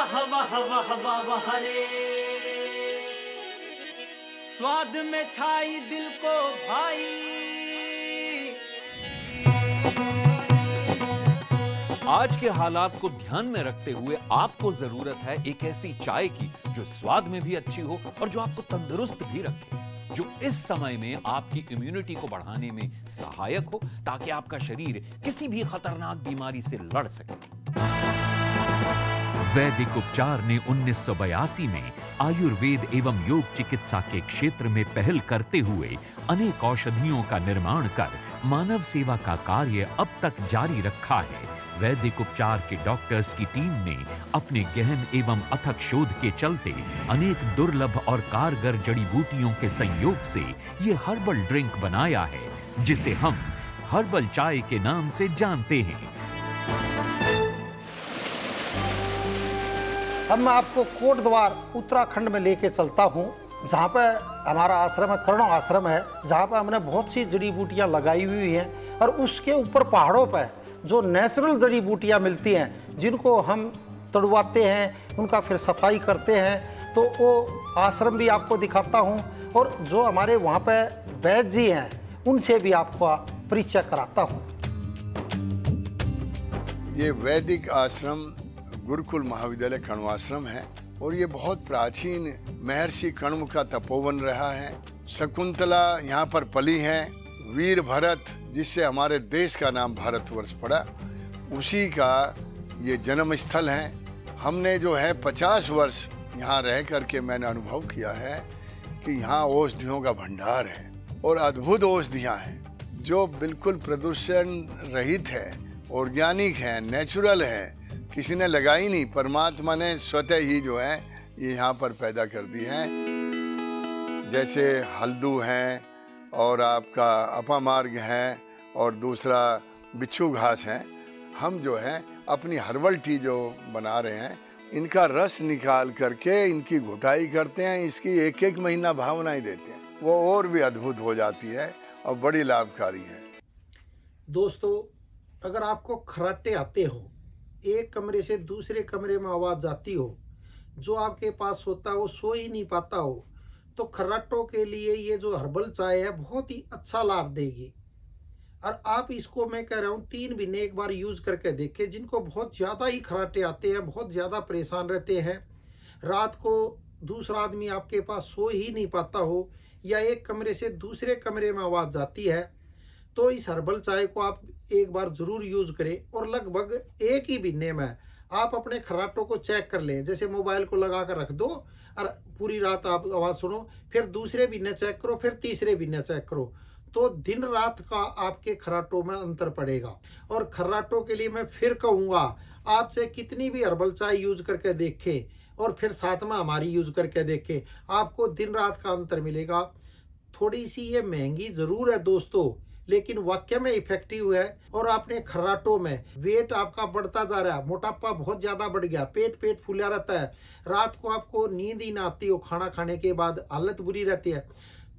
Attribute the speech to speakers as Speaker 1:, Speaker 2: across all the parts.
Speaker 1: वाह वाह वाह वाह वाह रे, स्वाद में छाई दिल को भाई।
Speaker 2: आज के हालात को ध्यान में रखते हुए आपको जरूरत है एक ऐसी चाय की जो स्वाद में भी अच्छी हो और जो आपको तंदुरुस्त भी रखे, जो इस समय में आपकी इम्यूनिटी को बढ़ाने में सहायक हो ताकि आपका शरीर किसी भी खतरनाक बीमारी से लड़ सके।
Speaker 3: वैदिक उपचार ने 1982 में आयुर्वेद एवं योग चिकित्सा के क्षेत्र में पहल करते हुए अनेक औषधियों का निर्माण कर मानव सेवा का कार्य अब तक जारी रखा है। वैदिक उपचार के डॉक्टर्स की टीम ने अपने गहन एवं अथक शोध के चलते अनेक दुर्लभ और कारगर जड़ी बूटियों के संयोग से ये हर्बल ड्रिंक बनाया है जिसे हम हर्बल चाय के नाम से जानते हैं।
Speaker 4: अब मैं आपको कोट द्वार उत्तराखंड में लेके चलता हूँ, जहाँ पे हमारा आश्रम है, कर्ण आश्रम है, जहाँ पे हमने बहुत सी जड़ी बूटियाँ लगाई हुई हैं और उसके ऊपर पहाड़ों पे जो नेचुरल जड़ी बूटियाँ मिलती हैं जिनको हम तड़वाते हैं, उनका फिर सफाई करते हैं, तो वो आश्रम भी आपको दिखाता हूँ और जो हमारे वहाँ पे वैद्य जी हैं उनसे भी आपको परिचय कराता हूँ।
Speaker 5: ये वैदिक आश्रम गुरुकुल महाविद्यालय कण्वाश्रम है और ये बहुत प्राचीन महर्षि कण्व का तपोवन रहा है। शकुंतला यहाँ पर पली है। वीर भरत, जिससे हमारे देश का नाम भारतवर्ष पड़ा, उसी का ये जन्म स्थल है। हमने जो है 50 वर्ष यहाँ रह करके मैंने अनुभव किया है कि यहाँ औषधियों का भंडार है और अद्भुत औषधियाँ हैं जो बिल्कुल प्रदूषण रहित है, ऑर्गेनिक है, नेचुरल है, किसी ने लगाई नहीं, परमात्मा ने स्वतः ही जो है ये यहाँ पर पैदा कर दी है। जैसे हल्दू है और आपका अपामार्ग है और दूसरा बिच्छू घास है। हम जो है अपनी हर्बल टी जो बना रहे हैं, इनका रस निकाल करके इनकी घुटाई करते हैं, इसकी एक एक महीना भावनाएं देते हैं, वो और भी अद्भुत हो जाती है और बड़ी लाभकारी है।
Speaker 4: दोस्तों, अगर आपको खर्राटे आते हो, एक कमरे से दूसरे कमरे में आवाज़ जाती हो, जो आपके पास होता है वो सो ही नहीं पाता हो, तो खर्राटों के लिए ये जो हर्बल चाय है बहुत ही अच्छा लाभ देगी। और आप इसको, मैं कह रहा हूँ, 3 महीने एक बार यूज करके देखें। जिनको बहुत ज़्यादा ही खर्राटे आते हैं, बहुत ज़्यादा परेशान रहते हैं, रात को दूसरा आदमी आपके पास सो ही नहीं पाता हो या एक कमरे से दूसरे कमरे में आवाज़ जाती है, तो इस हर्बल चाय को आप एक बार ज़रूर यूज़ करें और लगभग एक ही महीने में आप अपने खर्राटों को चेक कर लें। जैसे मोबाइल को लगा कर रख दो और पूरी रात आप आवाज़ सुनो, फिर दूसरे महीने चेक करो, फिर तीसरे महीने चेक करो, तो दिन रात का आपके खर्राटों में अंतर पड़ेगा। और खर्राटों के लिए मैं फिर कहूँगा, आपसे कितनी भी हर्बल चाय यूज करके देखें और फिर साथ में हमारी यूज करके देखें, आपको दिन रात का अंतर मिलेगा। थोड़ी सी ये महंगी ज़रूर है दोस्तों, लेकिन वाकई में इफेक्टिव है। और आपने खर्राटों में वेट आपका बढ़ता जा रहा है, मोटापा बहुत ज़्यादा बढ़ गया, पेट फूला रहता है, रात को आपको नींद ही ना आती हो, खाना खाने के बाद हालत बुरी रहती है,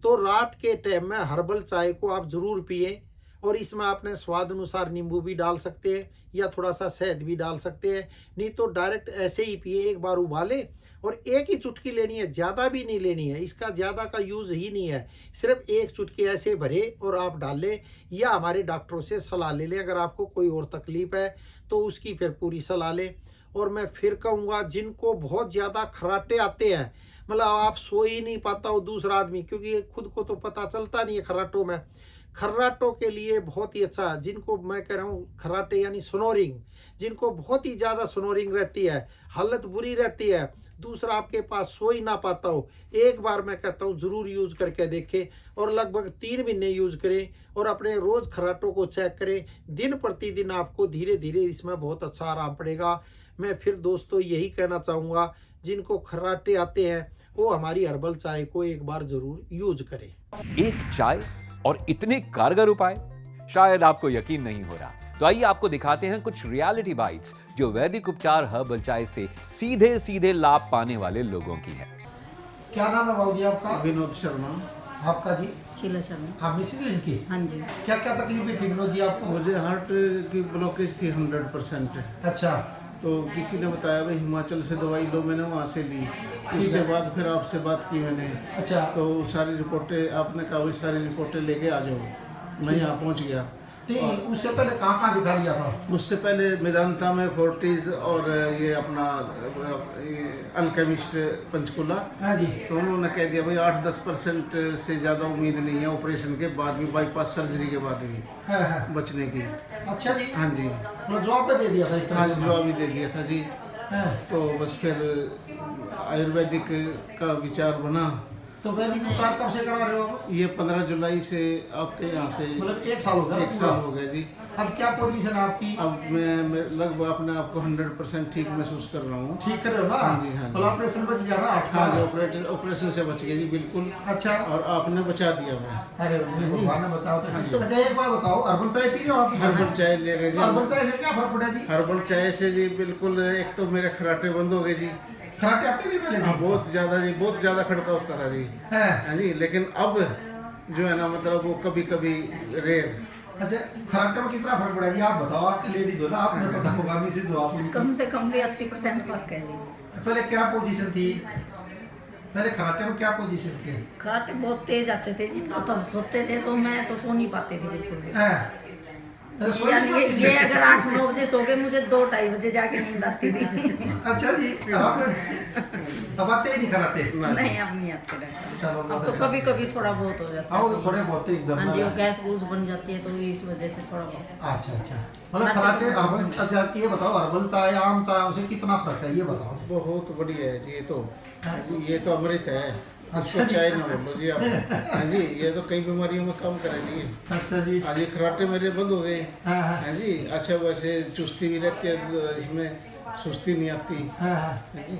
Speaker 4: तो रात के टाइम में हर्बल चाय को आप ज़रूर पिए। और इसमें आपने स्वाद अनुसार नींबू भी डाल सकते हैं या थोड़ा सा शहद भी डाल सकते हैं, नहीं तो डायरेक्ट ऐसे ही पिए। एक बार उबाले और एक ही चुटकी लेनी है, ज़्यादा भी नहीं लेनी है, इसका ज़्यादा का यूज़ ही नहीं है, सिर्फ एक चुटकी ऐसे भरे और आप डाल लें या हमारे डॉक्टरों से सलाह ले लें। अगर आपको कोई और तकलीफ़ है तो उसकी फिर पूरी सलाह लें। और मैं फिर कहूँगा, जिनको बहुत ज़्यादा खर्राटे आते हैं, मतलब आप सो ही नहीं पाता हो दूसरा आदमी, क्योंकि खुद को तो पता चलता नहीं है खर्राटों में, खर्राटों के लिए बहुत ही अच्छा। जिनको मैं कह रहा हूँ खर्राटे यानी स्नोरिंग, जिनको बहुत ही ज़्यादा स्नोरिंग रहती है, हालत बुरी रहती है, दूसरा आपके पास सो ही ना पाता हो, एक बार मैं कहता हूँ ज़रूर यूज़ करके देखें और लगभग 3 महीने यूज़ करें और अपने रोज़ खर्राटों को चेक करें। दिन प्रतिदिन आपको धीरे धीरे इसमें बहुत अच्छा आराम पड़ेगा। मैं फिर दोस्तों यही कहना चाहूँगा, जिनको खर्राटे आते हैं वो हमारी हर्बल चाय को एक बार ज़रूर यूज करें।
Speaker 2: एक चाय और इतने कारगर उपाय, शायद आपको यकीन नहीं हो रहा। तो आइए आपको दिखाते हैं कुछ रियलिटी बाइट्स जो वैदिक उपचार हर्बल चाय से सीधे सीधे लाभ पाने वाले लोगों की है।
Speaker 4: क्या नाम है बाबूजी आपका?
Speaker 6: विनोद शर्मा।
Speaker 4: आपका जी?
Speaker 7: शीला शर्मा।
Speaker 4: आप मिसेज इनकी?
Speaker 7: हाँ जी।
Speaker 4: क्या क्या तकलीफें थी विनोद जी आपको?
Speaker 6: मुझे हार्ट की ब्लॉकेज थी 100%।
Speaker 4: अच्छा,
Speaker 6: तो किसी ने बताया भाई हिमाचल से दवाई लो, मैंने वहाँ से ली। उसके बाद फिर आपसे बात की मैंने।
Speaker 4: अच्छा।
Speaker 6: तो सारी रिपोर्टें आपने कहा भाई सारी रिपोर्टें लेके आ जाओ। मैं यहाँ पहुँच गया।
Speaker 4: नहीं, उससे पहले कहाँ दिखा लिया था?
Speaker 6: उससे पहले मेदांता में फोर्टिस और ये अपना अल्केमिस्ट पंचकुला।
Speaker 4: हाँ जी।
Speaker 6: तो उन्होंने कह दिया भाई 8-10% से ज़्यादा उम्मीद नहीं है ऑपरेशन के बाद भी, बाईपास सर्जरी के बाद भी
Speaker 4: हाँ।
Speaker 6: बचने की।
Speaker 4: अच्छा जी।
Speaker 6: हाँ जी।
Speaker 4: मतलब जवाब पे दे दिया था?
Speaker 6: हाँ जी, जवाब ही दे दिया था जी।
Speaker 4: हाँ।
Speaker 6: तो बस फिर आयुर्वेदिक का विचार बना।
Speaker 4: तो वैदिक उपचार कब से करा रहे हो आप?
Speaker 6: ये 15 जुलाई से आपके यहाँ से
Speaker 4: मतलब 1 साल हो गया?
Speaker 6: 1 साल हो गया जी।
Speaker 4: अब क्या पोजीशन है आपकी?
Speaker 6: अब मैं लगभग अपने आप को 100% ठीक महसूस कर रहा हूँ।
Speaker 4: ठीक कर रहे हो ना?
Speaker 6: हाँ जी, हाँ जी।
Speaker 4: मतलब ऑपरेशन बच गया ना आपका?
Speaker 6: हाँ जी, ऑपरेशन से बच गया जी, बिल्कुल।
Speaker 4: अच्छा।
Speaker 6: और आपने बचा दिया मैं।
Speaker 4: अरे भगवान ने बचाओ।
Speaker 6: तो
Speaker 4: अच्छा, एक बात बताओ, हर्बल चाय पी रहे हो आप?
Speaker 6: हर्बल चाय ले गए जी।
Speaker 4: हर्बल चाय से क्या फर्क पड़ा जी?
Speaker 6: हर्बल चाय से जी बिल्कुल, एक तो मेरे खराटे बंद हो गए जी।
Speaker 4: खराटे आते थे पहले?
Speaker 6: हाँ, बहुत ज़्यादा जी, बहुत ज़्यादा खड़का होता था जी। हाँ जी, लेकिन अब जो है ना, मतलब वो कभी कभी रेयर।
Speaker 4: अच्छा, खराटे में कितना फर्क पड़ा जी? आप बताओ, आपकी लेडीज हो ना, आपने पता होगा मिसेज हो आप।
Speaker 7: कम से कम भी 80% फर्क है जी।
Speaker 4: पहले क्या पोजीशन थी? पहले खराटे में क्या पोजीशन थी?
Speaker 7: खराटे बहुत तेज आते थे जी, तो तब सोते थे तो मैं तो सो नहीं पाती थी बिल्कुल भी। यानी ये अगर 8-9 बजे सो गए, मुझे 2-2:30 बजे जाके नींद आती थी।
Speaker 4: अच्छा जी। अब आते ही नहीं खराटे?
Speaker 7: नहीं, अब नहीं आते रहे।
Speaker 4: चलो,
Speaker 7: अब तो कभी कभी थोड़ा बहुत हो जाता
Speaker 4: आओ
Speaker 7: है।
Speaker 4: तो थोड़े बहुत एग्जाम।
Speaker 7: हाँ जी, वो गैस गूस बन जाती है तो इस वजह से थोड़ा बहुत।
Speaker 4: अच्छा अच्छा। मतलब खराटे हर्बल। अच्छा, ये बताओ, हर्बल चाय आम चाय उसे कितना फर्क है, ये बताओ।
Speaker 6: बहुत बढ़िया है जी। ये तो अमृत है।
Speaker 4: अच्छा
Speaker 6: इसको चाय ना बोलो जी आप। हाँ जी, ये तो कई बीमारियों में कम करे जी।
Speaker 4: अच्छा जी।
Speaker 6: आज ये खराटे मेरे बंद हो गए।
Speaker 4: हाँ
Speaker 6: हाँ जी। अच्छा, वैसे चुस्ती भी रहती है, इसमें सुस्ती नहीं आती।
Speaker 4: हाँ।
Speaker 6: हाँ जी।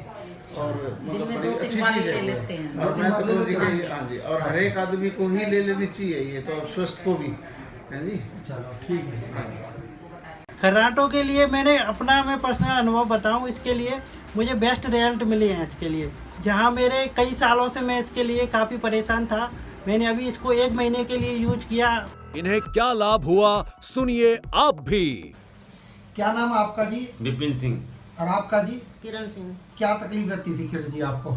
Speaker 6: और मतलब
Speaker 7: दिन में
Speaker 6: बड़ी
Speaker 7: 2-3
Speaker 6: अच्छी
Speaker 7: बार
Speaker 6: चीज़
Speaker 7: ले
Speaker 6: है
Speaker 7: लेते
Speaker 6: ये।
Speaker 7: हैं।
Speaker 6: और मैं तो कहूँ जी कि हाँ जी, और हर एक आदमी को ही ले लेनी चाहिए ये तो, स्वस्थ को भी। हाँ जी।
Speaker 4: चलो ठीक है।
Speaker 6: हाँ जी।
Speaker 8: खर्राटों के लिए मैं पर्सनल अनुभव बताऊं, इसके लिए मुझे बेस्ट रिजल्ट मिले हैं इसके लिए। जहां मेरे कई सालों से मैं इसके लिए काफ़ी परेशान था, मैंने अभी इसको 1 महीने के लिए यूज किया।
Speaker 9: इन्हें क्या लाभ हुआ, सुनिए आप भी।
Speaker 4: क्या नाम है आपका जी?
Speaker 10: विपिन सिंह।
Speaker 4: और आपका जी?
Speaker 7: किरण सिंह।
Speaker 4: क्या तकलीफ रहती थी किरण जी आपको?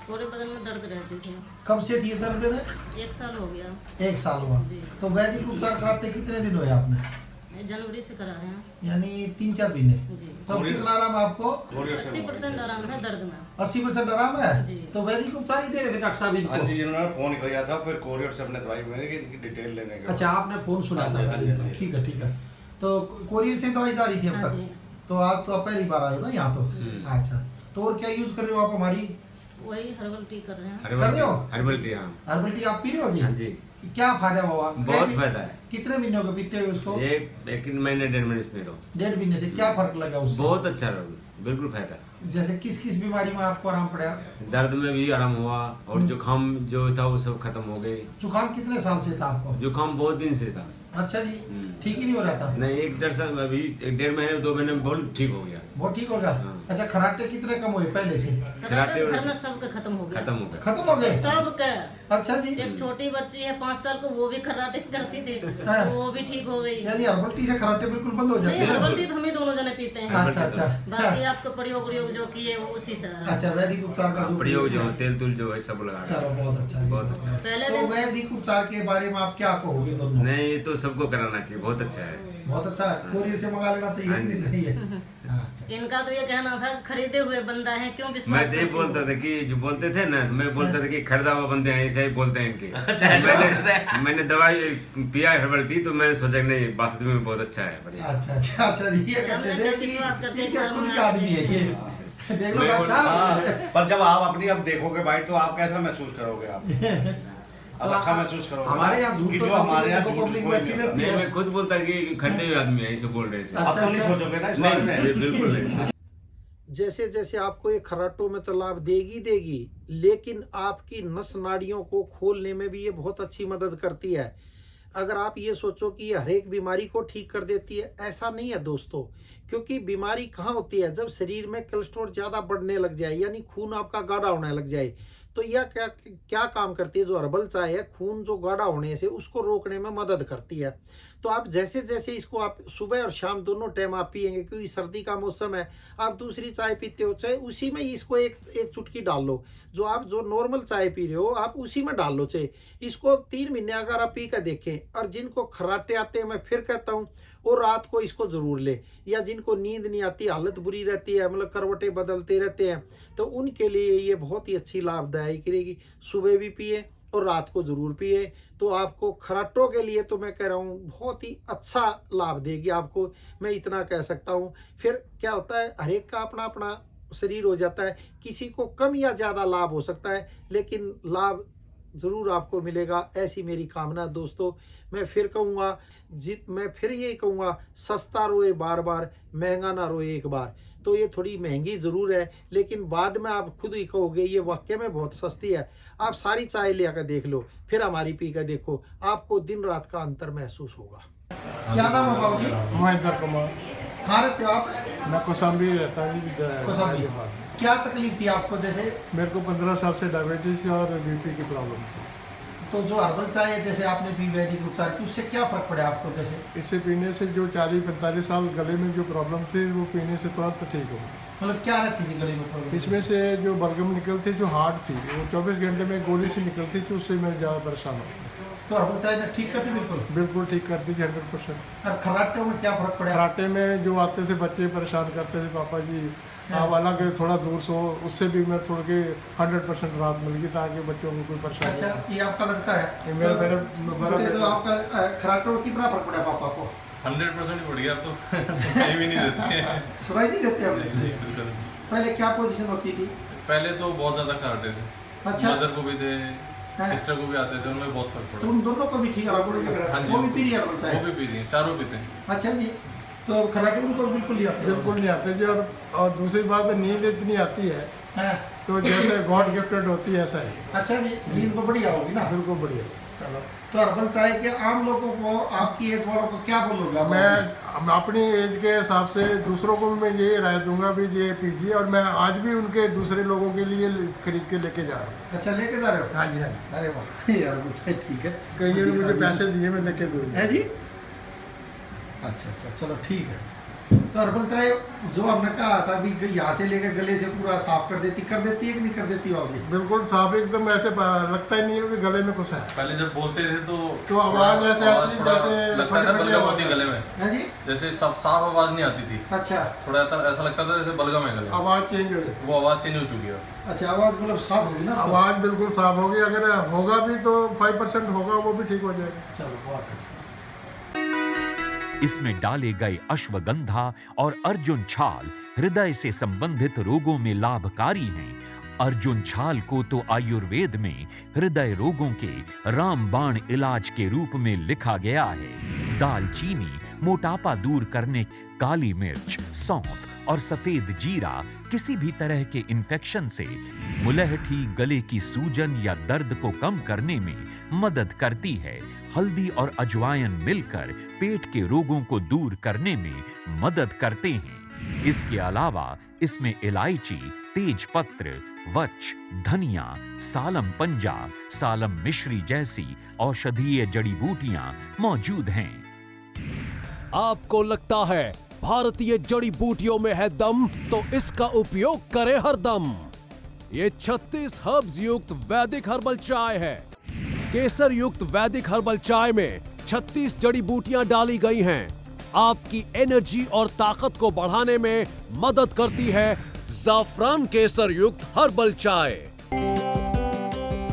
Speaker 7: पूरे बदन में दर्द रहती थी।
Speaker 4: कब से थी ये दर्द में?
Speaker 7: 1 साल हो गया।
Speaker 4: 1 साल हुआ।
Speaker 7: जी।
Speaker 4: तो वैदिक उपचार कराते कितने दिन हुए आपने?
Speaker 7: जनवरी से करा रहे हैं।
Speaker 4: यानी 3-4 महीने।
Speaker 7: जी।
Speaker 4: तो कितना आराम है आपको?
Speaker 7: 80% आराम है दर्द में।
Speaker 4: 80% आराम है?
Speaker 7: जी।
Speaker 4: तो वैदिक उपचार ही दे रहे थे डॉक्टर साहब इनको?
Speaker 10: हाँ जी, इन्होंने फोन किया था, फिर कोरियर से अपने दवाई मैंने कि इनकी डिटेल लेने के।
Speaker 4: अच्छा, आपने फोन सुना
Speaker 10: हाँ
Speaker 4: था?
Speaker 10: जी, हाँ जी, हाँ जी।
Speaker 4: ठीक है ठीक है। तो कोरियर से दवाई जा रही थी अब
Speaker 7: हाँ
Speaker 4: तक?
Speaker 7: जी।
Speaker 4: तो आज तो आप पहली बार आए हो ना यहाँ तो? अच्छा। तो और क्या यूज कर रहे हो आप हमारी?
Speaker 7: वही हर्बल टी कर रहे हैं।
Speaker 4: कर रहे हो?
Speaker 10: Herbal tea. हाँ
Speaker 4: हर्बल टी आप पी रहे हो जी?
Speaker 10: हाँ जी।
Speaker 4: क्या फायदा हुआ?
Speaker 10: बहुत फायदा है।
Speaker 4: कितने महीनों के पीते हुए उसको?
Speaker 10: ये 1 महीने 1.5 महीने पी लो।
Speaker 4: 1.5 महीने से क्या फर्क लगा उससे?
Speaker 10: बहुत अच्छा रहा, बिल्कुल फायदा।
Speaker 4: जैसे किस किस बीमारी में आपको आराम पड़ा?
Speaker 10: दर्द में भी आराम हुआ और जुकाम जो था वो सब खत्म हो गए।
Speaker 4: जुकाम कितने साल से था आपको?
Speaker 10: जुकाम बहुत दिन से था।
Speaker 4: अच्छा जी। ठीक ही नहीं हो रहा था?
Speaker 10: नहीं, 1-1.5 साल में, अभी 1-1.5 महीने 2 महीने में बहुत ठीक हो गया।
Speaker 4: बहुत ठीक हो गया?
Speaker 10: हाँ।
Speaker 4: अच्छा, खराटे कितने कम हुए पहले से?
Speaker 10: खराटे
Speaker 7: घर में सबके खत्म हो गया।
Speaker 10: खत्म हो गया।
Speaker 4: खत्म हो गए?
Speaker 7: सबके।
Speaker 4: अच्छा जी।
Speaker 7: एक छोटी बच्ची है 5 साल को, वो भी खर्राटे करती थी,
Speaker 4: हाँ।
Speaker 7: वो भी ठीक हो गई।
Speaker 4: यानी हर्बल टी से खराटे बिल्कुल बंद हो जाते
Speaker 7: नहीं,
Speaker 4: हैं?
Speaker 7: हर्बल टी तो हम ही दोनों जने पीते हैं।
Speaker 4: अच्छा अच्छा।
Speaker 7: बाकी आपको प्रयोग जो किए वो उसी से।
Speaker 4: अच्छा, वैदिक उपचार का जो
Speaker 10: प्रयोग जो तेल तुल जो है सब लगा।
Speaker 4: चलो, बहुत अच्छा
Speaker 10: बहुत अच्छा।
Speaker 7: पहले
Speaker 4: तो
Speaker 7: दिन
Speaker 4: वैदिक उपचार के बारे में आप क्या कहोगे दोनों?
Speaker 10: नहीं, ये तो सबको कराना चाहिए, बहुत अच्छा है।
Speaker 4: बहुत अच्छा है। कोरियर से मंगा लेना चाहिए?
Speaker 10: हाँ जी।
Speaker 4: नहीं चाहिए? अच्छा।
Speaker 7: इनका तो ये कहना था खरीदे हुए बंदा है, क्यों
Speaker 10: मैं
Speaker 7: विश्वास
Speaker 10: तो ये
Speaker 7: करते हो?
Speaker 10: बोलता था कि जो बोलते थे ना, तो मैं बोलता था कि खरीदा हुआ बंदे हैं, ऐसे ही बोलते हैं इनके। मैंने दवाई पिया हर्बल टी, तो मैंने सोचा कि नहीं, वास्तव में बहुत अच्छा है, बढ़िया।
Speaker 4: अच्छा अच्छा अच्छा। ये कहते थे कि
Speaker 7: विश्वास करते
Speaker 4: ठीक है,
Speaker 7: हैं,
Speaker 4: खुद का आदमी है ये। देख लो डॉक्टर साहब।
Speaker 11: पर जब आप अपनी अब देखोगे भाई, तो आप कैसा महसूस करोगे? आप अब अच्छा महसूस करोगे?
Speaker 4: हमारे यहाँ झूठ
Speaker 11: कि
Speaker 4: तो
Speaker 11: जो हमारे यहाँ
Speaker 4: सबको
Speaker 11: झूठ
Speaker 4: पब्लिक
Speaker 11: कोई
Speaker 4: बैठी
Speaker 11: नहीं
Speaker 4: रहती
Speaker 11: होता।
Speaker 10: नहीं, मैं खुद बोलता था कि खरीदे हुए आदमी है, ऐसे बोल रहे थे।
Speaker 11: अब तो नहीं सोचोगे ना इस बारे में?
Speaker 10: नहीं, बिल्कुल नहीं।
Speaker 4: जैसे जैसे आपको ये खर्राटों में तो लाभ देगी, लेकिन आपकी नस नाड़ियों को खोलने में भी ये बहुत अच्छी मदद करती है। अगर आप ये सोचो कि ये हर एक बीमारी को ठीक कर देती है, ऐसा नहीं है दोस्तों। क्योंकि बीमारी कहाँ होती है? जब शरीर में कोलेस्ट्रॉल ज़्यादा बढ़ने लग जाए, यानी खून आपका गाढ़ा होने लग जाए, तो यह क्या काम करती है? जो हर्बल चाय है, खून जो गाढ़ा होने से उसको रोकने में मदद करती है। तो आप जैसे जैसे इसको आप सुबह और शाम दोनों टाइम आप पिएंगे, क्योंकि सर्दी का मौसम है, आप दूसरी चाय पीते हो चाहे उसी में इसको एक चुटकी डाल लो, जो आप जो नॉर्मल चाय पी रहे हो आप उसी में डाल लो चाहे। इसको 3 महीने अगर आप पी कर देखें, और जिनको खर्राटे आते हैं मैं फिर कहता हूँ और रात को इसको ज़रूर ले, या जिनको नींद नहीं आती, हालत बुरी रहती है, मतलब करवटें बदलते रहते हैं, तो उनके लिए ये बहुत ही अच्छी लाभदायक रहेगी। सुबह भी पिए और रात को ज़रूर पिए, तो आपको खर्राटों के लिए तो मैं कह रहा हूँ बहुत ही अच्छा लाभ देगी आपको, मैं इतना कह सकता हूँ। फिर क्या होता है, हर एक का अपना अपना शरीर हो जाता है, किसी को कम या ज़्यादा लाभ हो सकता है, लेकिन लाभ ज़रूर आपको मिलेगा, ऐसी मेरी कामना है दोस्तों। मैं फिर कहूँगा, मैं फिर यही कहूँगा, सस्ता रोए बार बार, महंगा ना रोए एक बार। तो ये थोड़ी महंगी ज़रूर है, लेकिन बाद में आप खुद ही कहोगे ये वाकई में बहुत सस्ती है। आप सारी चाय ले आकर देख लो, फिर हमारी पी कर देखो, आपको दिन रात का अंतर महसूस होगा। क्या नाम है बाबू जी?
Speaker 6: महेंद्र कुमार।
Speaker 4: कहाँ रहते हो आप?
Speaker 6: मैं कौशाम्बी रहता हूँ।
Speaker 4: कौशाम्बी। क्या तकलीफ थी आपको? जैसे
Speaker 6: मेरे को 15 साल से डायबिटीज और बीपी की प्रॉब्लम थी।
Speaker 4: तो जो हर्बल चाय है जैसे आपने पी वैदिक उपचार की, उससे क्या फर्क पड़ा आपको? जैसे
Speaker 6: इससे पीने से जो 40-45 साल गले में जो प्रॉब्लम थी वो पीने से तुरंत ठीक हो।
Speaker 4: मतलब क्या रहती थी गले में प्रॉब्लम?
Speaker 6: इसमें से जो बलगम निकलती, जो हार्ड थी, वो 24 घंटे में गोली से निकलती थी, उससे मैं ज़्यादा परेशान हूँ।
Speaker 4: तो हर्बल चाय ने ठीक करती?
Speaker 6: बिल्कुल ठीक करती थी 100%।
Speaker 4: और खर्राटे में क्या फर्क पड़ा?
Speaker 6: खर्राटे में जो आते थे बच्चे परेशान करते थे, पापा जी आप अलग थोड़ा दूर सो, उससे भी मैं थोड़ा के 100% राहत मिल गई, ताकि बच्चों को कोई परेशानी।
Speaker 4: अच्छा, ये आपका लड़का है?
Speaker 6: ये मेरा बड़ा।
Speaker 4: तो आपका खर्राटे में कितना फर्क पड़ा पापा को?
Speaker 12: 100% बढ़ गया। अब तो सुनाई भी नहीं देते।
Speaker 4: सुनाई नहीं देते अब?
Speaker 12: बिल्कुल।
Speaker 4: पहले क्या पोजीशन होती थी?
Speaker 12: पहले तो बहुत ज़्यादा खर्राटे थे।
Speaker 4: अच्छा।
Speaker 12: मदर को भी थे, सिस्टर को भी आते थे, उनमें बहुत फर्क पड़ा।
Speaker 4: तो उन दोनों को भी ठीक है?
Speaker 12: हाँ जी,
Speaker 4: वो भी पी रही है?
Speaker 12: वो भी पी रही है, चारों पीते हैं।
Speaker 4: अच्छा जी, तो खर्राटे उनको बिल्कुल नहीं आते?
Speaker 6: बिल्कुल नहीं आते जी। और दूसरी बात, नींद इतनी आती है तो जैसे गॉड गिफ्टेड होती है ऐसा ही।
Speaker 4: अच्छा जी, नींद तो बढ़िया होगी ना?
Speaker 6: बिल्कुल बढ़िया।
Speaker 4: चलो, तो हर्बल चाय के आम लोगों को, आपकी एज वालों को क्या बोलोगे?
Speaker 6: मैं अपनी एज के हिसाब से दूसरों को मैं ये राय दूंगा भी ये पीजिए, और मैं आज भी उनके दूसरे लोगों के लिए खरीद के लेके जा रहा हूँ।
Speaker 4: अच्छा, लेके जा रहे हो?
Speaker 6: हाँ जी, हाँ जी।
Speaker 4: अरे वाह यार, चाय ठीक है।
Speaker 6: कई ने मुझे पैसे दिए, मैं लेके दूँगा।
Speaker 4: है जी? अच्छा, चलो ठीक है। तो हर्बल चाय जो आपने कहा था अभी, यहाँ से लेकर गले से पूरा साफ कर देती है कि नहीं कर देती होगी?
Speaker 6: बिल्कुल साफ, एकदम ऐसे लगता ही नहीं है कि गले में कुछ है।
Speaker 12: पहले जब बोलते थे तो
Speaker 6: आवाज ऐसे आती थी जैसे
Speaker 12: लगता है बलगम होती है गले में।
Speaker 4: है जी?
Speaker 12: जैसे साफ आवाज नहीं आती थी।
Speaker 4: अच्छा।
Speaker 12: थोड़ा ऐसा लगता था जैसे बलगम है गले में।
Speaker 6: आवाज चेंज हो गई।
Speaker 12: वो आवाज चेंज हो चुकी है।
Speaker 4: अच्छा, आवाज मतलब साफ होगी ना?
Speaker 6: आवाज बिल्कुल साफ होगी। अगर होगा भी तो 5% होगा, वो भी ठीक हो जाएगा।
Speaker 4: चलो, बहुत अच्छा।
Speaker 3: इसमें डाले गए अश्वगंधा और अर्जुन छाल हृदय से संबंधित रोगों में लाभकारी हैं। अर्जुन छाल को तो आयुर्वेद में हृदय रोगों के रामबाण इलाज के रूप में लिखा गया है। दालचीनी मोटापा दूर करने, काली मिर्च, सौंफ और सफेद जीरा किसी भी तरह के इन्फेक्शन से, मुलहठी, गले की सूजन या दर्द को कम करने में मदद करती है। हल्दी और अजवाइन मिलकर पेट के रोगों को दूर करने में मदद करते हैं। इसके अलावा इसमें इलायची, तेजपत्र, वच, धनिया, सालम पंजा, सालम मिश्री जैसी औषधीय जड़ी बूटियां मौजूद हैं।
Speaker 9: आपको लगता है भारतीय जड़ी बूटियों में है दम, तो इसका उपयोग करें हरदम। ये 36 हर्ब्स युक्त वैदिक हर्बल चाय है। केसर युक्त वैदिक हर्बल चाय में 36 जड़ी बूटियां डाली गई हैं। आपकी एनर्जी और ताकत को बढ़ाने में मदद करती है ज़ाफ़रान केसर युक्त हर्बल चाय।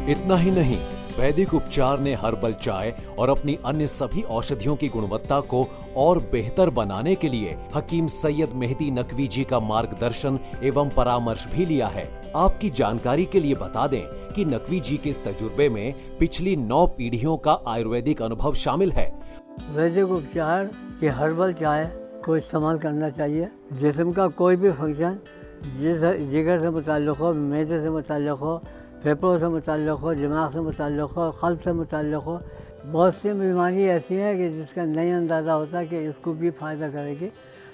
Speaker 9: इतना ही नहीं, वैदिक उपचार ने हर्बल चाय और अपनी अन्य सभी औषधियों की गुणवत्ता को और बेहतर बनाने के लिए हकीम सैयद मेहदी नकवी जी का मार्गदर्शन एवं परामर्श भी लिया है। आपकी जानकारी के लिए बता दें कि नकवी जी के इस तजुर्बे में पिछली 9 पीढ़ियों का आयुर्वेदिक अनुभव शामिल है।
Speaker 13: वैदिक उपचार की हर्बल चाय को इस्तेमाल करना चाहिए। जिस्म का कोई भी फंक्शन, जिगर से मुताल्लिक़ हो, मैदे से मुताल्लिक़ हो, फेफड़ों से मुताल्लिक़ हो, दिमाग से मुताल्लिक़ हो, क़ल्ब से मुताल्लिक़ हो, बहुत सी बीमारी ऐसी है कि जिसका नहीं अंदाज़ा होता कि इसको भी फ़ायदा करेगी,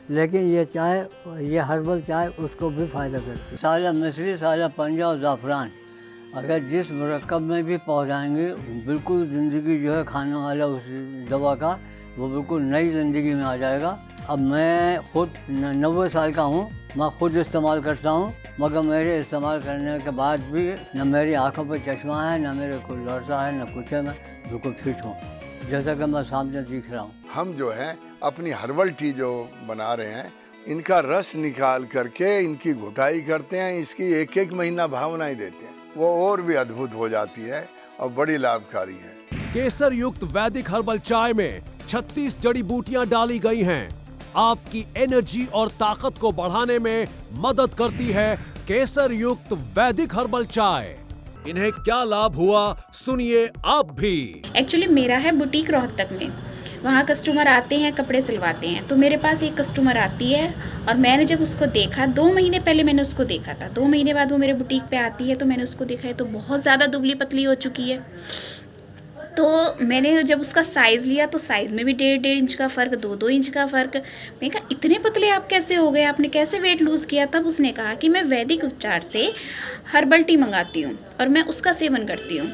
Speaker 13: लेकिन ये चाय, ये हर्बल चाय उसको भी फ़ायदा करती है। साला मिश्री, साला पंजा और ज़ाफ़रान अगर जिस मरकब में भी पहुँचाएंगे, बिल्कुल ज़िंदगी जो है खाने वाला उस दवा का वो बिल्कुल नई ज़िंदगी में आ जाएगा। अब मैं खुद 90 साल का हूँ, मैं खुद इस्तेमाल करता हूँ, मगर मेरे इस्तेमाल करने के बाद भी न मेरी आंखों पर चश्मा है, न मेरे को लड़ता है, न कुछ है। मैं बिल्कुल फिट हूँ, जैसा कि मैं सामने दिख रहा हूँ।
Speaker 5: हम जो है अपनी हर्बल टी जो बना रहे हैं, इनका रस निकाल करके इनकी घुटाई करते हैं, इसकी एक एक महीना भावनाएं देते हैं, वो और भी अद्भुत हो जाती है और बड़ी लाभकारी है।
Speaker 9: केसर युक्त वैदिक हर्बल चाय में 36 जड़ी बूटियां डाली गई हैं। आपकी एनर्जी और ताकत को बढ़ाने में मदद करती है केसर युक्त वैदिक हर्बल चाय। इन्हें क्या लाभ हुआ, सुनिए आप भी।
Speaker 14: एक्चुअली मेरा है बुटीक रोहतक में, वहाँ कस्टमर आते हैं, कपड़े सिलवाते हैं। तो मेरे पास एक कस्टमर आती है और मैंने जब उसको देखा, 2 महीने पहले मैंने उसको देखा था, 2 महीने बाद वो मेरे बुटीक पे आती है, तो मैंने उसको देखा है तो बहुत ज़्यादा दुबली पतली हो चुकी है। तो मैंने जब उसका साइज़ लिया तो साइज़ में भी 1.5 इंच का फ़र्क, 2 इंच का फ़र्क। मैंने कहा इतने पतले आप कैसे हो गए, आपने कैसे वेट लूज़ किया? तब उसने कहा कि मैं वैदिक उपचार से हर्बल टी मंगाती हूँ और मैं उसका सेवन करती हूँ।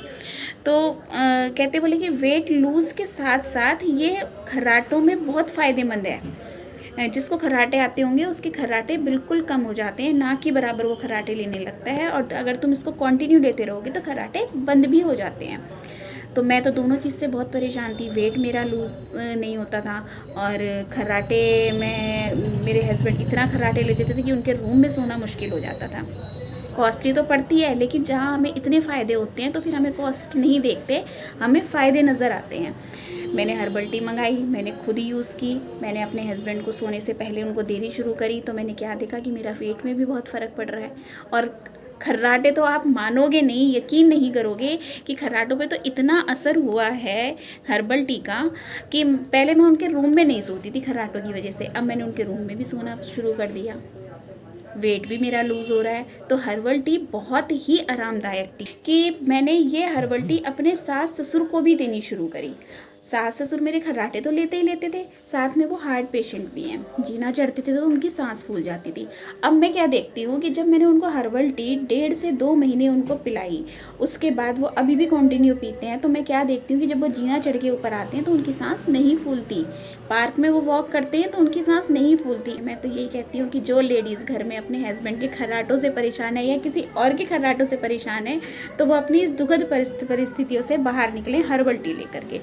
Speaker 14: तो कहते बोले कि वेट लूज़ के साथ साथ ये खर्राटों में बहुत फ़ायदेमंद है। जिसको खर्राटे आते होंगे उसके खर्राटे बिल्कुल कम हो जाते हैं, ना कि बराबर वो खर्राटे लेने लगता है। और अगर तुम इसको कंटिन्यू लेते रहोगे तो खर्राटे बंद भी हो जाते हैं। तो मैं तो दोनों चीज़ से बहुत परेशान थी, वेट मेरा लूज़ नहीं होता था और खर्राटे में मेरे हस्बैंड इतना खर्राटे लेते थे कि उनके रूम में सोना मुश्किल हो जाता था। कॉस्टली तो पड़ती है, लेकिन जहाँ हमें इतने फ़ायदे होते हैं तो फिर हमें कॉस्ट नहीं देखते, हमें फ़ायदे नज़र आते हैं। मैंने हर्बल टी मंगाई, मैंने खुद ही यूज़ की। मैंने अपने हस्बैंड को सोने से पहले उनको देनी शुरू करी तो मैंने क्या देखा कि मेरा वेट में भी बहुत फ़र्क पड़ रहा है। और खर्राटे तो आप मानोगे नहीं, यकीन नहीं करोगे कि खर्राटों पे तो इतना असर हुआ है हर्बल टी का कि पहले मैं उनके रूम में नहीं सोती थी खर्राटों की वजह से, अब मैंने उनके रूम में भी सोना शुरू कर दिया। वेट भी मेरा लूज़ हो रहा है। तो हर्बल टी बहुत ही आरामदायक टी कि मैंने ये हर्बल टी अपने सास ससुर को भी देनी शुरू करी। सास ससुर मेरे खर्राटे तो लेते ही लेते थे, साथ में वो हार्ट पेशेंट भी हैं, जीना चढ़ते थे तो उनकी सांस फूल जाती थी। अब मैं क्या देखती हूँ कि जब मैंने उनको हर्बल टी 1.5 से 2 महीने उनको पिलाई, उसके बाद वो अभी भी कंटिन्यू पीते हैं, तो मैं क्या देखती हूँ कि जब वो जीना चढ़ के ऊपर आते हैं तो उनकी सांस नहीं फूलती। पार्क में वो वॉक करते हैं तो उनकी सांस नहीं फूलती। मैं तो यही कहती हूँ कि जो लेडीज़ घर में अपने हस्बैंड के खर्राटों से परेशान है या किसी और के खर्राटों से परेशान है तो वो अपनी इस दुखद परिस्थितियों से बाहर निकलें हर्बल टी लेकर के।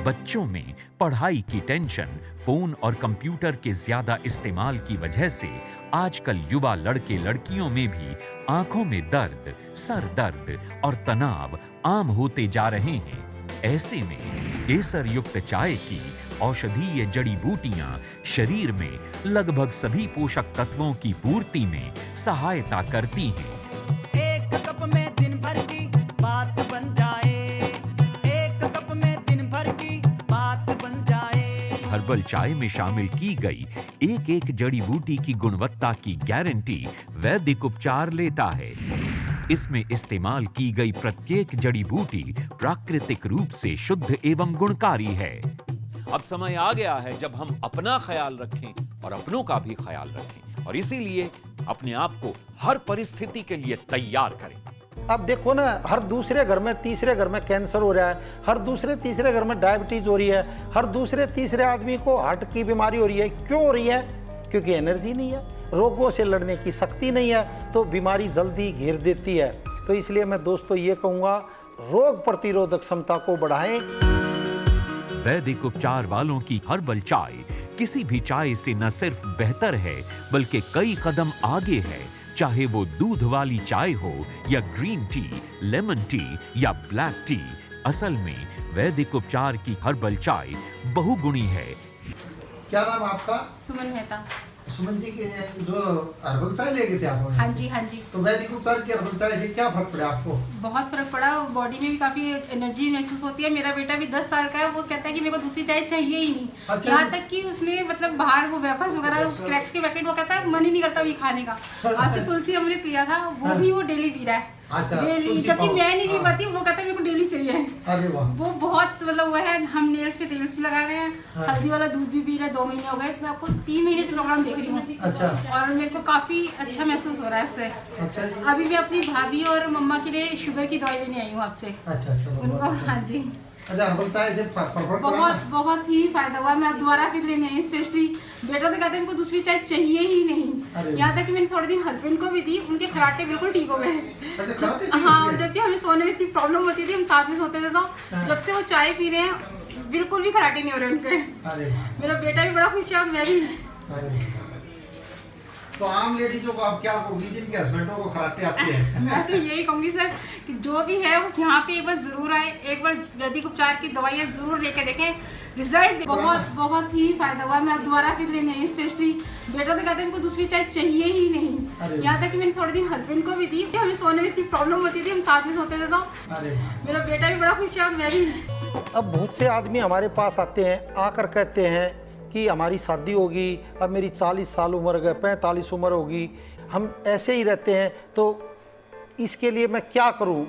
Speaker 3: बच्चों में पढ़ाई की टेंशन, फोन और कंप्यूटर के ज्यादा इस्तेमाल की वजह से आजकल युवा लड़के लड़कियों में भी आंखों में दर्द, सर दर्द और तनाव आम होते जा रहे हैं। ऐसे में केसर युक्त चाय की औषधीय जड़ी बूटियां शरीर में लगभग सभी पोषक तत्वों की पूर्ति में सहायता करती हैं।
Speaker 1: एक कप में दिन भर की बात बन जाए, एक कप में दिन भर की बात बन जाए।
Speaker 3: हर्बल चाय में शामिल की गई एक एक जड़ी बूटी की गुणवत्ता की गारंटी वैदिक उपचार लेता है। इसमें इस्तेमाल की गई प्रत्येक जड़ी बूटी प्राकृतिक रूप से शुद्ध एवं गुणकारी है।
Speaker 2: अब समय आ गया है जब हम अपना ख्याल रखें और अपनों का भी ख्याल रखें, और इसीलिए अपने आप को हर परिस्थिति के लिए तैयार करें।
Speaker 4: अब देखो ना, हर दूसरे घर में तीसरे घर में कैंसर हो रहा है, हर दूसरे तीसरे घर में डायबिटीज हो रही है, हर दूसरे तीसरे आदमी को हार्ट की बीमारी हो रही है। क्यों हो रही है? क्योंकि एनर्जी नहीं है, रोगों से लड़ने की शक्ति नहीं है, तो बीमारी जल्दी घेर देती है। तो इसलिए मैं दोस्तों ये कहूँगा, रोग प्रतिरोधक क्षमता को बढ़ाएं।
Speaker 3: वैदिक उपचार वालों की हर्बल चाय किसी भी चाय से न सिर्फ बेहतर है बल्कि कई कदम आगे है। चाहे वो दूध वाली चाय हो या ग्रीन टी, लेमन टी या ब्लैक टी, असल में वैदिक उपचार की हर्बल चाय बहुगुणी है।
Speaker 4: क्या नाम आपका?
Speaker 15: सुमन मेहता।
Speaker 4: सुमन जी के जो हर्बल चाय ले गए थे आप?
Speaker 15: हाँ जी, हाँ जी।
Speaker 4: तो वैदिक उपचार की हर्बल चाय से क्या फर्क पड़ा आपको?
Speaker 15: बहुत फर्क पड़ा, बॉडी में भी काफी एनर्जी महसूस होती है। मेरा बेटा भी 10 साल का है, वो कहता है कि मेरे को दूसरी चाय चाहिए ही नहीं।
Speaker 4: अच्छा।
Speaker 15: यहाँ तक कि उसने मतलब बाहर वो वेफर्स वगैरह क्रैक्स के पैकेट, वो कहता है मन ही नहीं करता ये खाने का। आज से तुलसी अमृत पिया था, वो भी वो डेली पी रहा है।
Speaker 4: अच्छा,
Speaker 15: डेली, जबकि मैं नहीं पी पाती, वो कहता है मेरे को डेली चाहिए।
Speaker 4: अरे वाह।
Speaker 15: वो बहुत मतलब वो है। हम नेल्स पे तेल्स भी लगा रहे हैं, हल्दी वाला दूध भी पी रहे हैं। 2 महीने हो गए, मैं आपको 3 महीने से प्रोग्राम देख रही हूँ।
Speaker 4: अच्छा।
Speaker 15: और मेरे को काफी अच्छा महसूस हो रहा है उससे।
Speaker 4: अच्छा जी।
Speaker 15: अभी मैं अपनी भाभी और मम्मा के लिए शुगर की दवाई लेने आई हूँ आपसे।
Speaker 4: अच्छा अच्छा।
Speaker 15: उनको, हाँ जी।
Speaker 4: अच्छा, हर्बल चाय से
Speaker 15: बहुत ही फायदा हुआ। मैं अब दोबारा फिर लेने आई, स्पेशली बेटा तो कहते हैं इनको दूसरी चाय चाहिए ही नहीं। यहाँ तक कि मैंने थोड़े दिन हस्बैंड को भी दी, उनके खराटे बिल्कुल ठीक हो गए। हाँ, जबकि हमें सोने में इतनी प्रॉब्लम होती थी, हम साथ में सोते थे, तो जब से वो चाय पी रहे हैं बिल्कुल भी खराटे नहीं हो रहे उनके। मेरा बेटा भी बड़ा खुश है, मैं भी।
Speaker 4: तो आम लेडीजों को आप क्या कहोगी जिनके हस्बैंडों को खराटे आते हैं?
Speaker 15: मैं तो यही कहूँगी सर कि जो भी है उस यहाँ पे एक बार जरूर आए, एक बार वैदिक उपचार की दवाइयाँ जरूर लेके देखें, रिजल्ट बहुत ही फायदा हुआ। मैं अब दोबारा फिर लेने आई, स्पेशली बेटा तो कहते हैं इनको दूसरी चाय चाहिए ही नहीं। यहाँ तक कि मैंने थोड़े दिन हस्बैंड को भी दी, हमें सोने में इतनी प्रॉब्लम होती थी, हम साथ में सोते थे, तो मेरा बेटा भी बड़ा खुश है, मैं भी।
Speaker 4: अब बहुत से आदमी हमारे पास आते हैं, आकर कहते हैं कि हमारी शादी होगी, अब मेरी 40 साल उम्र गए, 45 उम्र होगी, हम ऐसे ही रहते हैं, तो इसके लिए मैं क्या करूं?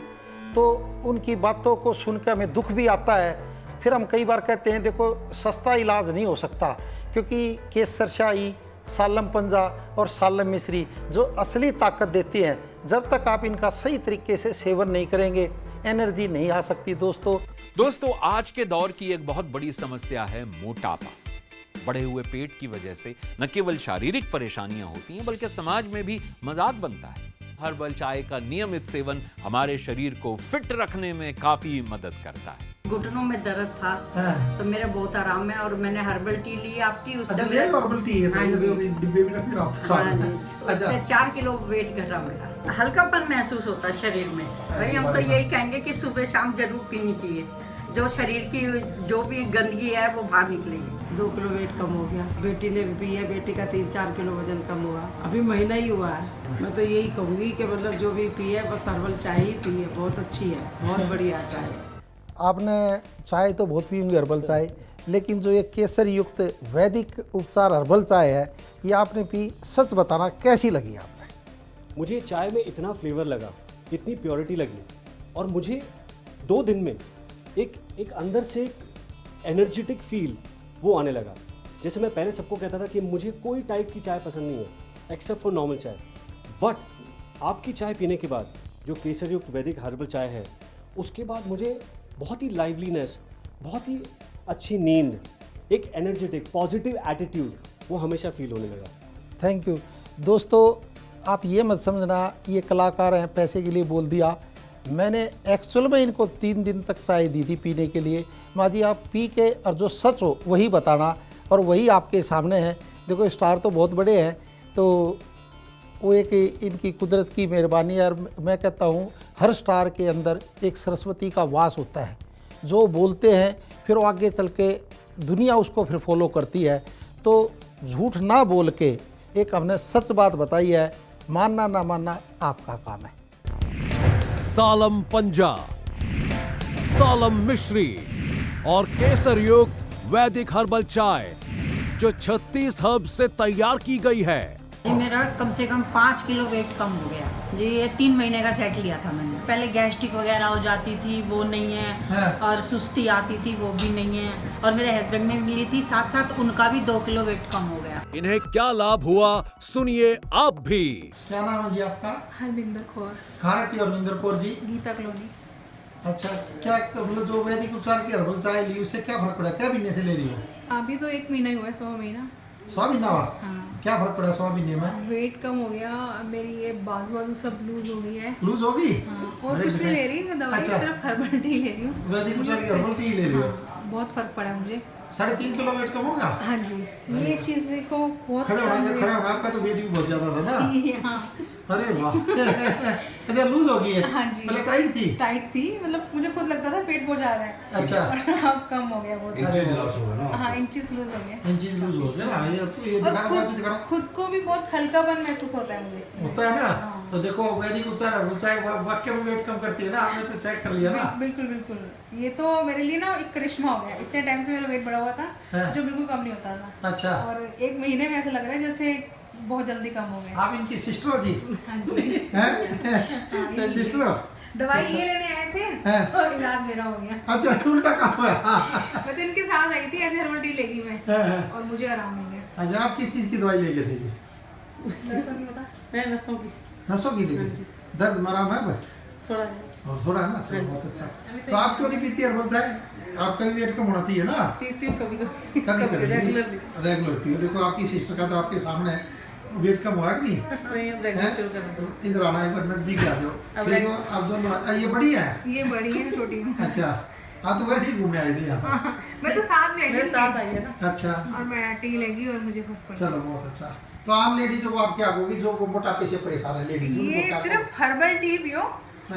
Speaker 4: तो उनकी बातों को सुनकर हमें दुख भी आता है। फिर हम कई बार कहते हैं देखो सस्ता इलाज नहीं हो सकता, क्योंकि केसर शाही, सालम पंजा और सालम मिश्री जो असली ताकत देती हैं, जब तक आप इनका सही तरीके से सेवन नहीं करेंगे एनर्जी नहीं आ सकती।
Speaker 2: दोस्तों आज के दौर की एक बहुत बड़ी समस्या है मोटापा। बढ़े हुए पेट की वजह से न केवल शारीरिक परेशानियां होती हैं बल्कि समाज में भी मजाक बनता है। हर्बल चाय का नियमित सेवन हमारे शरीर को फिट रखने में काफी मदद करता है।
Speaker 7: घुटनों में दर्द था तो मेरा बहुत आराम है, और मैंने हर्बल टी ली आपकी, उससे
Speaker 4: हर्बल टी है, डिब्बे में रखी आप।
Speaker 7: उससे 4 किलो वेट घटा मेरा। हल्कापन महसूस होता है शरीर में। भाई हम तो यही कहेंगे कि सुबह शाम जरूर पीनी चाहिए, जो शरीर की जो भी गंदगी है वो बाहर निकलेगी।
Speaker 8: 2 किलो वेट कम हो गया, बेटी ने भी पी है, बेटी का 3-4 किलो वजन कम हुआ, अभी महीना ही हुआ है। मैं तो यही कहूँगी कि मतलब जो भी पी है बस हर्बल चाय ही पी है, बहुत अच्छी है, बहुत बढ़िया चाय।
Speaker 4: आपने चाय तो बहुत पी होंगी हर्बल चाय, लेकिन जो ये केसर युक्त वैदिक उपचार हर्बल चाय है, ये आपने पी, सच बताना कैसी लगी आपने?
Speaker 16: मुझे चाय में इतना फ्लेवर लगा, इतनी प्योरिटी लगी, और मुझे 2 दिन में एक अंदर से एनर्जेटिक फील वो आने लगा। जैसे मैं पहले सबको कहता था कि मुझे कोई टाइप की चाय पसंद नहीं है एक्सेप्ट फॉर नॉर्मल चाय, बट आपकी चाय पीने के बाद जो केसर युक्त वैदिक हर्बल चाय है, उसके बाद मुझे बहुत ही लाइवलीनेस, बहुत ही अच्छी नींद, एक एनर्जेटिक पॉजिटिव एटीट्यूड वो हमेशा फील होने लगा।
Speaker 4: Thank you. दोस्तों आप ये मत समझना ये कलाकार हैं पैसे के लिए बोल दिया। मैंने एक्चुअल में इनको 3 दिन तक चाय दी थी पीने के लिए। माँ जी आप पी के और जो सच हो वही बताना, और वही आपके सामने है। देखो स्टार तो बहुत बड़े हैं, तो वो एक इनकी कुदरत की मेहरबानी है। और मैं कहता हूँ हर स्टार के अंदर एक सरस्वती का वास होता है, जो बोलते हैं फिर वो आगे चल के दुनिया उसको फिर फॉलो करती है। तो झूठ ना बोल के एक हमने सच बात बताई है, मानना ना मानना आपका काम है।
Speaker 9: सालम पंजा, सालम मिश्री और केसर युक्त वैदिक हर्बल चाय जो 36 हर्ब से तैयार की गई है।
Speaker 7: जी मेरा कम से कम 5 किलो वेट कम हो गया जी। ये 3 महीने का सेट लिया था मैंने। पहले गैस्ट्रिक वगैरह हो जाती थी, वो नहीं है, और सुस्ती आती थी, वो भी नहीं है, और मेरे हस्बैंड ने भी ली थी, साथ साथ उनका भी 2 किलो वेट कम हो गया।
Speaker 9: इन्हें क्या लाभ हुआ सुनिए आप भी।
Speaker 4: क्या नाम है जी आपका?
Speaker 15: हरविंदर कौर।
Speaker 4: कहाँ रहती है हरविंदर कौर जी?
Speaker 15: गीता कॉलोनी।
Speaker 4: अच्छा, क्या मतलब जो वैदिक उपचार की हर्बल चाय ली उससे क्या फर्क पड़ा? क्या महीने से ले रही हो?
Speaker 15: अभी तो 1 महीना ही हुआ है, 100 महीना।
Speaker 4: 100 महीना हुआ?
Speaker 15: हाँ।
Speaker 4: क्या फर्क पड़ा 100 महीने में?
Speaker 15: वेट कम हो गया, मेरी ये बाजू सब लूज हो गई है।
Speaker 4: लूज हो गई?
Speaker 15: हाँ। और कुछ नहीं ले रही मैं दवाई। अच्छा। सिर्फ हर्बल टी ले रही हूँ।
Speaker 4: वैदिक उपचार की हर्बल टी ले रही हो?
Speaker 15: बहुत फर्क पड़ा मुझे।
Speaker 4: 3.5 किलो वेट कम होगा?
Speaker 15: हाँ जी, ये चीज को बहुत
Speaker 4: खड़े होना आपका तो वेट भी बहुत ज्यादा था ना।
Speaker 15: हाँ।
Speaker 4: अरे वाह। अच्छा लूज हो गई है?
Speaker 15: हाँ जी।
Speaker 4: मतलब टाइट थी?
Speaker 15: टाइट थी, मतलब मुझे खुद लगता था पेट बहुत जा रहा है।
Speaker 4: अच्छा।
Speaker 15: और अब कम हो गया बहुत।
Speaker 11: इंचेस लूज हो गया ना?
Speaker 15: हाँ इंचेस लूज हो गया।
Speaker 4: इंचेस लूज हो गया ना। ये दिखाना
Speaker 15: खुद को भी बहुत हल्कापन महसूस होता है मुझे।
Speaker 4: होता है ना। तो देखो वैदिक उपचार हर्बल चाय वाकई में वेट कम करती है ना। आपने तो चेक कर लिया ना?
Speaker 15: बिल्कुल बिल्कुल। ये तो मेरे लिए ना एक करिश्मा हो गया। इतने टाइम से मेरा वेट बढ़ा हुआ था जो बिल्कुल कम नहीं होता था।
Speaker 4: अच्छा। और
Speaker 15: 1 महीने में ऐसा लग रहा है जैसे बहुत जल्दी कम हो गया।
Speaker 4: आप इनकी सिस्टर हो जी?
Speaker 15: हाँ जी।
Speaker 4: हैं? सिस्टर हो?
Speaker 15: दवाई ये लेने आए थे और इलाज मेरा हो गया।
Speaker 4: अच्छा उल्टा काम हुआ।
Speaker 15: मैं तो इनके साथ आई थी, ऐसे हर्बल टी लेगी मैं, और मुझे आराम मिल गया।
Speaker 4: अच्छा आप किस चीज की दवाई लेके थे जी?
Speaker 15: नसों की बता? मैं नसों की।
Speaker 4: नसों की लेके? दर्द में आराम है भाई?
Speaker 15: थोड़ा है।
Speaker 4: और थोड़ा है ना? चलो बहुत अच्छा। तो आप क्यों नहीं पीती हर्बल चाय? आपका भी वेट कम होना चाहिए ना।
Speaker 17: पीती हूँ कभी कभी
Speaker 4: कभी
Speaker 17: रेगुलर
Speaker 4: पीओ। देखो आपकी सिस्टर का तो आपके सामने है, वेट कम हुआ कि नहीं? इधर आना, एक बार नजदीक आ जाओ। देखो आप दोनों, ये बड़ी है,
Speaker 17: ये बड़ी है, छोटी है।
Speaker 4: अच्छा, आप तो वैसे ही घूमने आई थी यहाँ।
Speaker 17: मैं तो साथ में आई थी, साथ आई है ना।
Speaker 4: अच्छा,
Speaker 17: और मैं टी लेगी और मुझे फर्क पड़ा।
Speaker 4: चलो बहुत अच्छा। तो आम लेडीजों को आप क्या कहोगी जो मोटापे से परेशान है लेडीज?
Speaker 17: ये सिर्फ हर्बल टी पियो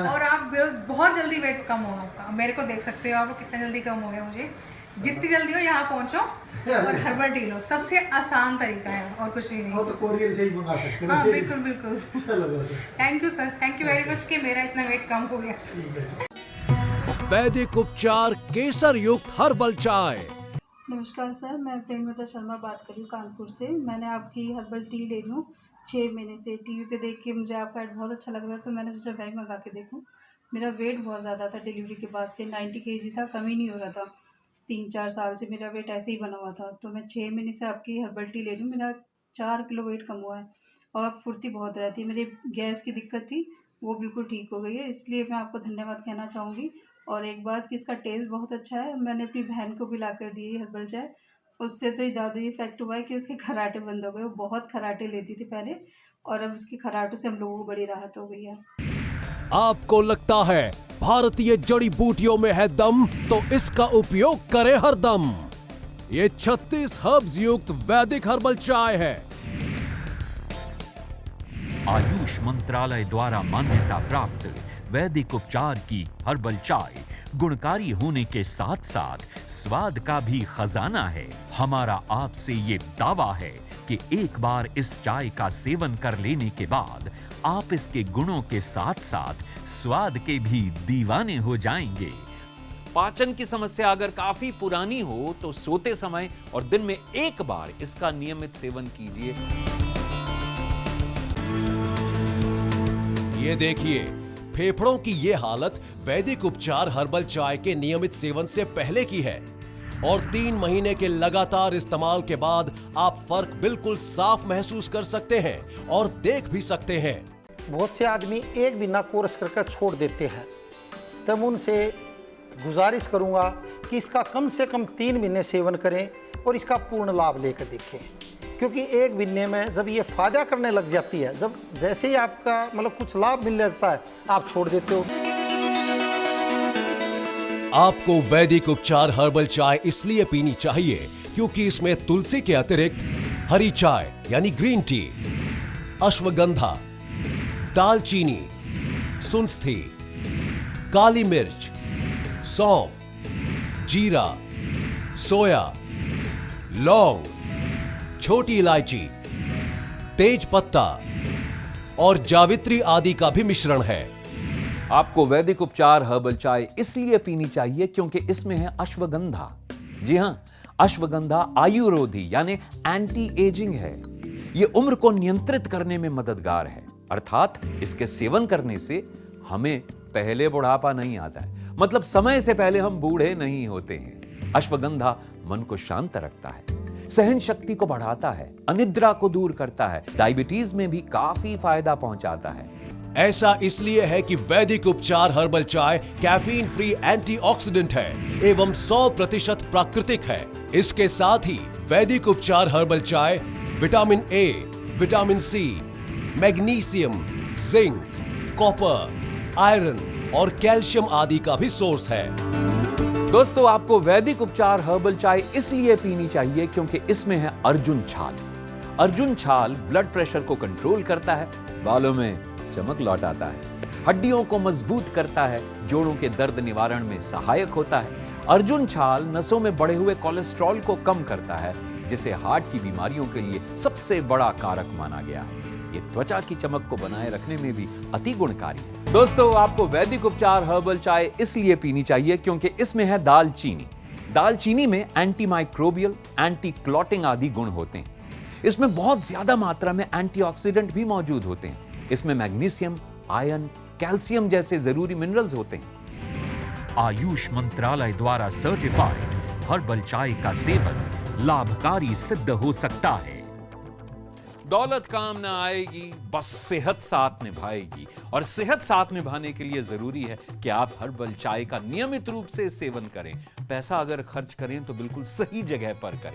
Speaker 17: और आप बहुत जल्दी वेट कम होगा आपका। मेरे को देख सकते हो आप कितना जल्दी कम हो गया मुझे। जितनी जल्दी हो यहाँ पहुँचो और हर्बल टी लो, सबसे आसान तरीका है और कुछ भी नहीं।
Speaker 4: वो तो कोरियर से ही मंगा सकते हैं।
Speaker 17: हाँ बिल्कुल बिल्कुल। Thank you sir, thank you very much कि मेरा इतना वेट कम हो गया।
Speaker 9: वैदिक उपचार केसर युक्त हर्बल चाय।
Speaker 18: नमस्कार सर, मैं प्रेमलता शर्मा बात कर रही हूँ कानपुर से। मैंने आपकी हर्बल टी ले लूँ 6 महीने से। टीवी पे देख के मुझे आपका ऐड बहुत अच्छा लग रहा था, तो मैंने सोचा भाई मंगा के देखूँ। मेरा वेट बहुत ज़्यादा था, डिलीवरी के बाद से 90 kg था, कम ही नहीं हो रहा था। 3-4 साल से मेरा वेट ऐसे ही बना हुआ था। तो मैं 6 महीने से आपकी हर्बल टी ले रही हूँ, मेरा 4 किलो वेट कम हुआ है और फुर्ती बहुत रहती है। मेरी गैस की दिक्कत थी, वो बिल्कुल ठीक हो गई है, इसलिए मैं आपको धन्यवाद कहना चाहूँगी। और एक बात कि इसका टेस्ट बहुत अच्छा है। मैंने अपनी बहन को भी ला कर दी हर्बल चाय, उससे तो जादुई इफेक्ट हुआ है कि उसके खराटे बंद हो गए। वो बहुत खराटे लेती थी पहले, और अब उसकी खराटों से हम लोगों को बड़ी राहत हो गई है।
Speaker 9: आपको लगता है भारतीय जड़ी बूटियों में है दम, तो इसका उपयोग करें हरदम। ये 36 हर्ब्स युक्त वैदिक हर्बल चाय है।
Speaker 3: आयुष मंत्रालय द्वारा मान्यता प्राप्त वैदिक उपचार की हर्बल चाय गुणकारी होने के साथ साथ स्वाद का भी खजाना है। हमारा आपसे ये दावा है कि एक बार इस चाय का सेवन कर लेने के बाद आप इसके गुणों के साथ साथ स्वाद के भी दीवाने हो जाएंगे।
Speaker 2: पाचन की समस्या अगर काफी पुरानी हो तो सोते समय और दिन में एक बार इसका नियमित सेवन कीजिए।
Speaker 9: ये देखिए, फेफड़ों की ये हालत वैदिक उपचार हर्बल चाय के नियमित सेवन से पहले की है, और 3 महीने के लगातार इस्तेमाल के बाद आप फर्क बिल्कुल साफ महसूस कर सकते हैं और देख भी सकते हैं।
Speaker 4: बहुत से आदमी एक महीना कोर्स करके छोड़ देते हैं, तब उनसे गुजारिश करूंगा कि इसका कम से कम 3 महीने सेवन करें और इसका पूर्ण लाभ लेकर देखें। क्योंकि एक महीने में जब ये फायदा करने लग जाती है, जब जैसे ही आपका मतलब कुछ लाभ मिलने लगता है, आप छोड़ देते हो।
Speaker 9: आपको वैदिक उपचार हर्बल चाय इसलिए पीनी चाहिए क्योंकि इसमें तुलसी के अतिरिक्त हरी चाय यानी ग्रीन टी, अश्वगंधा, दालचीनी, सुंस्थि, काली मिर्च, सौंफ, जीरा, सोया, लौंग, छोटी इलायची, तेज पत्ता और जावित्री आदि का भी मिश्रण है।
Speaker 2: आपको वैदिक उपचार हर्बल चाय इसलिए पीनी चाहिए क्योंकि इसमें है अश्वगंधा। जी हां, अश्वगंधा आयुर्वेदी यानी एंटी एजिंग है। यह उम्र को नियंत्रित करने में मददगार है, अर्थात इसके सेवन करने से हमें पहले बुढ़ापा नहीं आता है, मतलब समय से पहले हम बूढ़े नहीं होते हैं। अश्वगंधा मन को शांत रखता है, सहन शक्ति को बढ़ाता है, अनिद्रा को दूर करता है, डायबिटीज में भी काफी फायदा पहुंचाता है।
Speaker 9: ऐसा इसलिए है कि वैदिक उपचार हर्बल चाय कैफीन फ्री एंटीऑक्सीडेंट है एवं 100% प्राकृतिक है। इसके साथ ही वैदिक उपचार हर्बल चाय vitamin A, vitamin C, magnesium, zinc, copper, iron और कैल्शियम आदि का भी सोर्स है।
Speaker 2: दोस्तों, आपको वैदिक उपचार हर्बल चाय इसलिए पीनी चाहिए क्योंकि इसमें है अर्जुन छाल। अर्जुन छाल ब्लड प्रेशर को कंट्रोल करता है, बालों में चमक लौटाता है, हड्डियों को मजबूत करता है, जोड़ों के दर्द निवारण में सहायक होता है। अर्जुन छाल नसों में बढ़े हुए कोलेस्ट्रॉल को कम करता है, जिसे हार्ट की बीमारियों के लिए सबसे बड़ा कारक माना गया है। ये त्वचा की चमक को बनाए रखने में भी अति गुणकारी है। दोस्तों, आपको वैदिक उपचार हर्बल चाय इसलिए पीनी चाहिए क्योंकि इसमें है दालचीनी। दालचीनी में एंटी माइक्रोबियल, एंटी क्लॉटिंग आदि गुण होते हैं। इसमें बहुत ज्यादा मात्रा में एंटीऑक्सीडेंट भी मौजूद होते हैं। इसमें मैग्नीशियम, आयरन, कैल्शियम जैसे जरूरी मिनरल्स होते हैं।
Speaker 3: आयुष मंत्रालय द्वारा सर्टिफाइड हर्बल चाय का सेवन लाभकारी सिद्ध हो सकता है।
Speaker 2: दौलत काम ना आएगी, बस सेहत साथ निभाएगी। और सेहत साथ निभाने के लिए जरूरी है कि आप हर्बल चाय का नियमित रूप से सेवन करें। पैसा अगर खर्च करें तो बिल्कुल सही जगह पर करें।